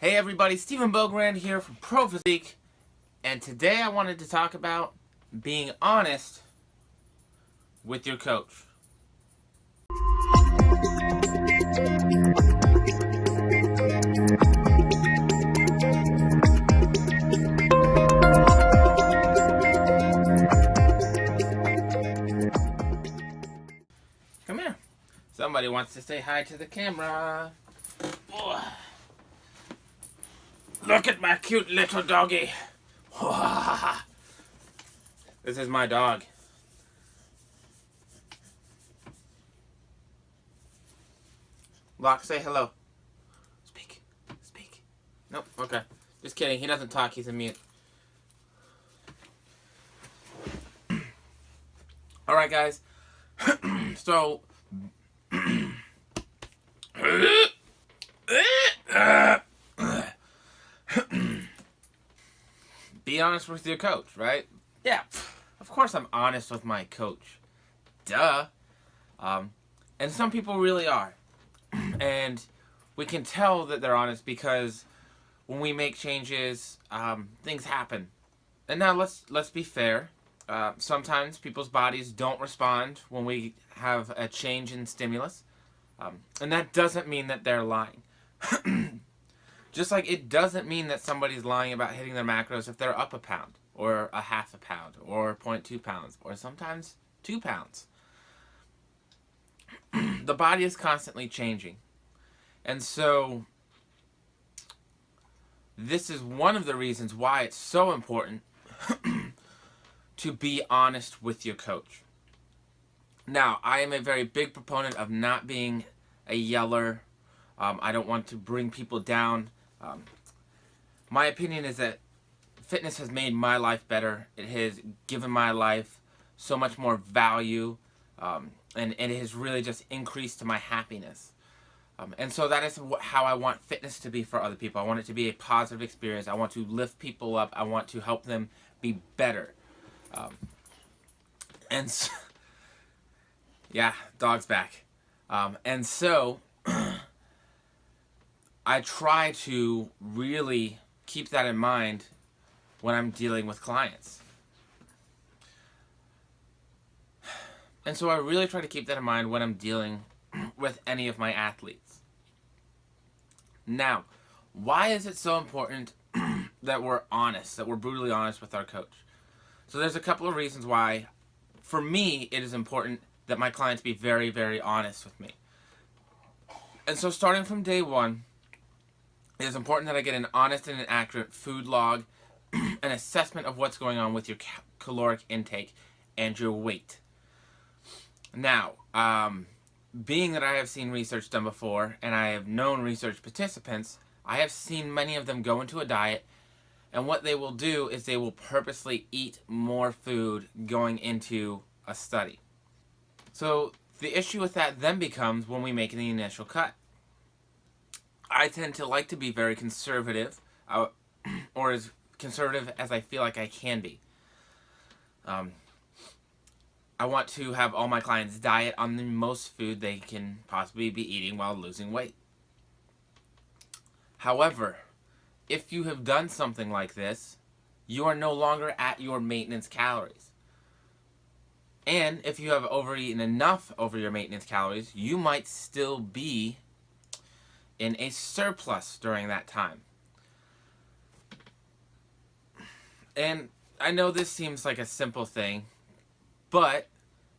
Hey everybody, Stephen Bogrand here from Pro Physique, and today I wanted to talk about being honest with your coach. Come here. Somebody wants to say hi to the camera. Look at my cute little doggy. This is my dog. Locke, say hello. Speak. Nope, okay. Just kidding, he doesn't talk, he's a mute. Alright guys, so... Be honest with your coach, right? Yeah, of course I'm honest with my coach. Duh. And some people really are. And we can tell that they're honest because when we make changes, things happen. And now let's be fair. Sometimes people's bodies don't respond when we have a change in stimulus. And that doesn't mean that they're lying. Just like it doesn't mean that somebody's lying about hitting their macros if they're up a pound, or a half a pound, or 0.2 pounds, or sometimes 2 pounds. The body is constantly changing. And so, this is one of the reasons why it's so important to be honest with your coach. Now, I am a very big proponent of not being a yeller. I don't want to bring people down. My opinion is that fitness has made my life better. It has given my life so much more value, and it has really just increased my happiness. And so that is how I want fitness to be for other people. I want it to be a positive experience. I want to lift people up. I want to help them be better. And so, yeah, dog's back. And so I try to really keep that in mind when I'm dealing with clients. And so I really try to keep that in mind when I'm dealing with any of my athletes. Now, why is it so important that we're honest, that we're brutally honest with our coach? So there's a couple of reasons why, for me, it is important that my clients be very, very honest with me. And so starting from day one, it is important that I get an honest and an accurate food log, an assessment of what's going on with your caloric intake and your weight. Now, being that I have seen research done before, and I have known research participants, I have seen many of them go into a diet, and what they will do is they will purposely eat more food going into a study. So the issue with that then becomes when we make the initial cut. I tend to like to be very conservative, or as conservative as I feel like I can be. I want to have all my clients diet on the most food they can possibly be eating while losing weight. However, if you have done something like this, you are no longer at your maintenance calories. And if you have overeaten enough over your maintenance calories, you might still be in a surplus during that time. And I know this seems like a simple thing, but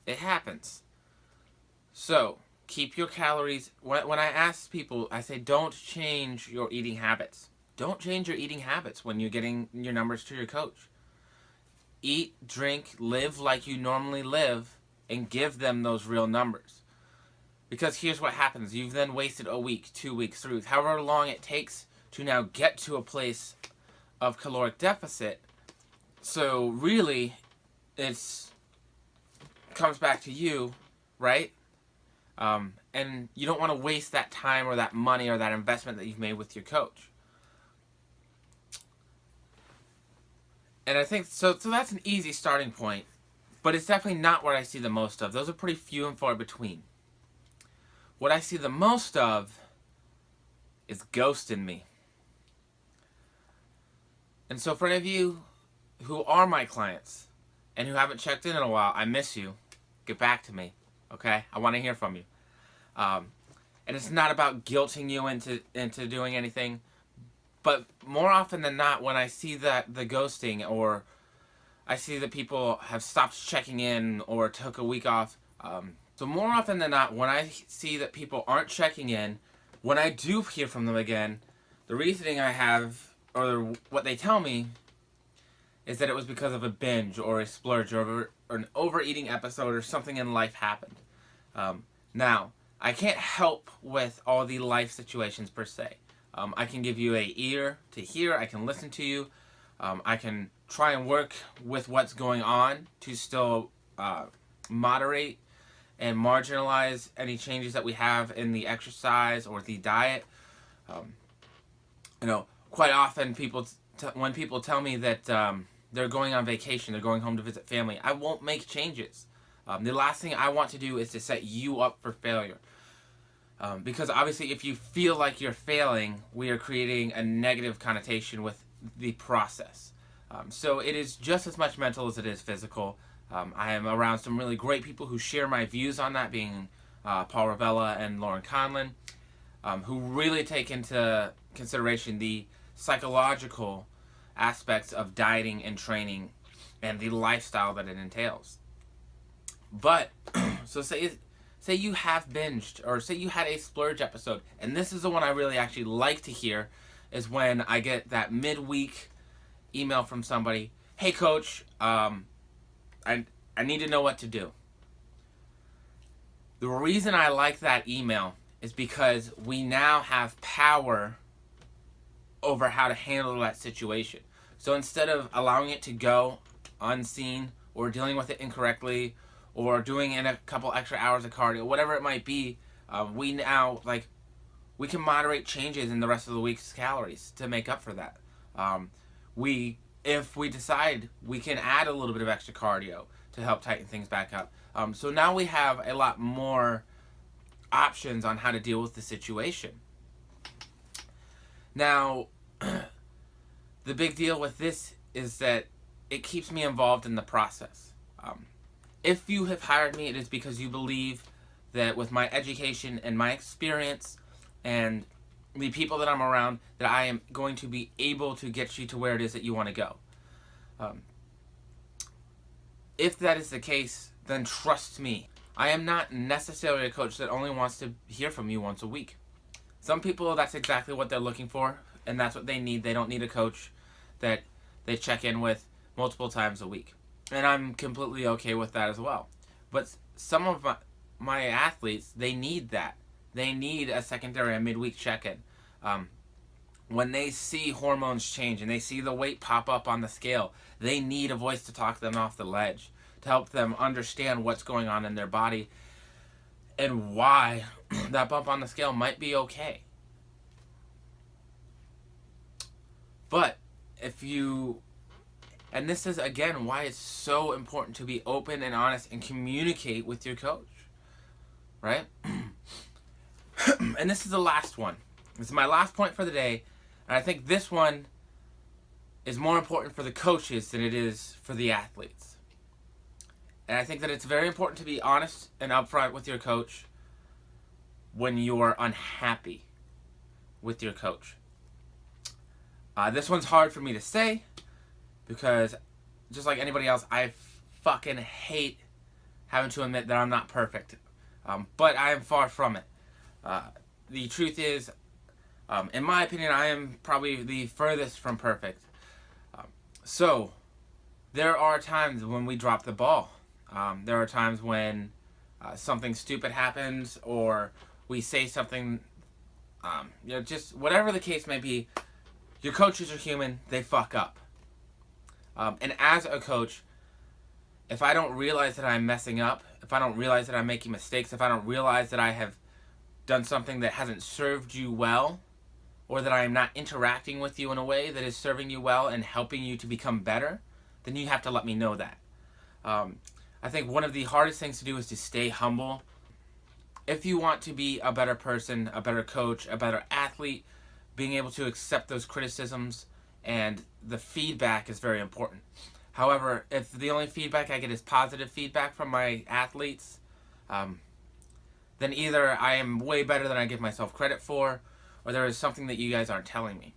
it happens. So, keep your calories. When I ask people, I say don't change your eating habits. Don't change your eating habits when you're getting your numbers to your coach. Eat, drink, live like you normally live, and give them those real numbers. Because here's what happens. You've then wasted a week, 2 weeks, 3 weeks, however long it takes to now get to a place of caloric deficit. So really, it's comes back to you, right? And you don't want to waste that time or that money or that investment that you've made with your coach. And I think, so that's an easy starting point, but it's definitely not what I see the most of. Those are pretty few and far between. What I see the most of is ghosting me. And so for any of you who are my clients and who haven't checked in a while, I miss you. Get back to me, okay? I want to hear from you. And it's not about guilting you into doing anything, but more often than not, when I see that the ghosting, or I see that people have stopped checking in or took a week off, so more often than not, when I see that people aren't checking in, when I do hear from them again, the reasoning I have, or what they tell me, is that it was because of a binge or a splurge or an overeating episode or something in life happened. Now, I can't help with all the life situations per se. I can give you an ear to hear. I can listen to you. I can try and work with what's going on to still moderate and marginalize any changes that we have in the exercise or the diet. Quite often when people tell me that they're going on vacation, they're going home to visit family, I won't make changes. The last thing I want to do is to set you up for failure. Because obviously if you feel like you're failing, we are creating a negative connotation with the process. So it is just as much mental as it is physical. I am around some really great people who share my views on that, being Paul Ravella and Lauren Conlin, who really take into consideration the psychological aspects of dieting and training and the lifestyle that it entails. But, so say you have binged, or say you had a splurge episode, and this is the one I really actually like to hear, is when I get that midweek email from somebody, hey coach, I need to know what to do. The reason I like that email is because we now have power over how to handle that situation. So instead of allowing it to go unseen, or dealing with it incorrectly, or doing in a couple extra hours of cardio, whatever it might be, we now, we can moderate changes in the rest of the week's calories to make up for that. If we decide, we can add a little bit of extra cardio to help tighten things back up. So now we have a lot more options on how to deal with the situation. Now, the big deal with this is that it keeps me involved in the process. If you have hired me, it is because you believe that with my education and my experience and the people that I'm around, that I am going to be able to get you to where it is that you want to go. If that is the case, then trust me. I am not necessarily a coach that only wants to hear from you once a week. Some people, that's exactly what they're looking for, and that's what they need. They don't need a coach that they check in with multiple times a week. And I'm completely okay with that as well. But some of my athletes, they need that. They need a secondary, a midweek check-in. When they see hormones change and they see the weight pop up on the scale, they need a voice to talk them off the ledge, to help them understand what's going on in their body and why that bump on the scale might be okay. But if you, and this is again why it's so important to be open and honest and communicate with your coach, right? And this is the last one. This is my last point for the day. And I think this one is more important for the coaches than it is for the athletes. And I think that it's very important to be honest and upfront with your coach when you're unhappy with your coach. This one's hard for me to say because, just like anybody else, I fucking hate having to admit that I'm not perfect. But I am far from it. The truth is, in my opinion, I am probably the furthest from perfect. So, there are times when we drop the ball. There are times when something stupid happens, or we say something, just whatever the case may be. Your coaches are human, they fuck up. And as a coach, if I don't realize that I'm messing up, if I don't realize that I'm making mistakes, if I don't realize that I have done something that hasn't served you well, or that I am not interacting with you in a way that is serving you well and helping you to become better, then you have to let me know that. I think one of the hardest things to do is to stay humble. If you want to be a better person, a better coach, a better athlete, being able to accept those criticisms and the feedback is very important. However, if the only feedback I get is positive feedback from my athletes, then either I am way better than I give myself credit for, or there is something that you guys aren't telling me.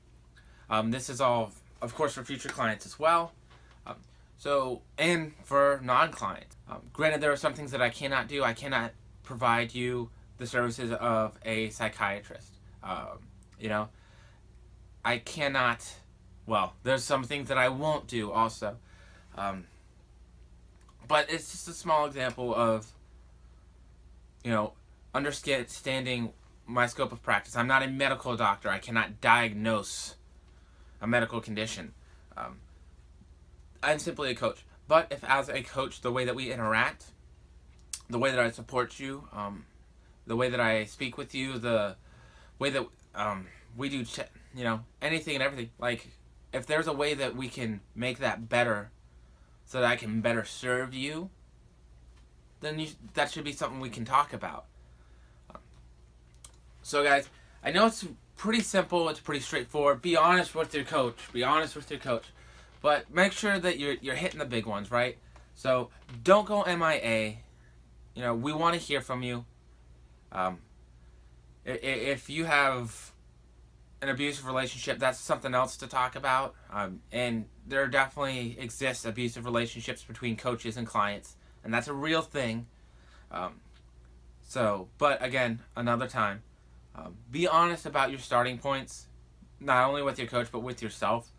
This is all, of course, for future clients as well. And for non-clients. Granted, there are some things that I cannot do. I cannot provide you the services of a psychiatrist. I cannot, there's some things that I won't do also. But it's just a small example of, understanding my scope of practice. I'm not a medical doctor. I cannot diagnose a medical condition. I'm simply a coach. But if as a coach, the way that we interact, the way that I support you, the way that I speak with you, the way that we do, anything and everything. Like, if there's a way that we can make that better so that I can better serve you, then that should be something we can talk about. So guys, I know it's pretty simple, it's pretty straightforward. Be honest with your coach. Be honest with your coach. But make sure that you're hitting the big ones, right? So don't go MIA. We want to hear from you. If you have an abusive relationship, that's something else to talk about. And there definitely exists abusive relationships between coaches and clients, and that's a real thing. But again, another time. Be honest about your starting points, not only with your coach, but with yourself.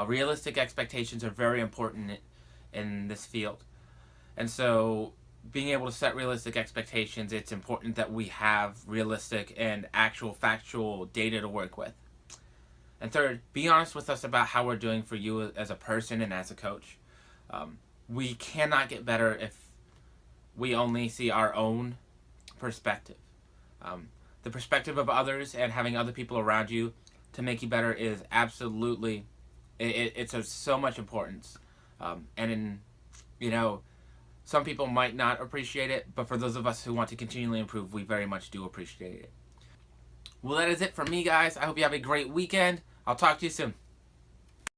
Realistic expectations are very important in this field. And so being able to set realistic expectations, it's important that we have realistic and actual factual data to work with. And third, be honest with us about how we're doing for you as a person and as a coach. We cannot get better if we only see our own perspective. The perspective of others and having other people around you to make you better is absolutely, it's of so much importance. Some people might not appreciate it, but for those of us who want to continually improve, we very much do appreciate it. Well, that is it for me, guys. I hope you have a great weekend. I'll talk to you soon.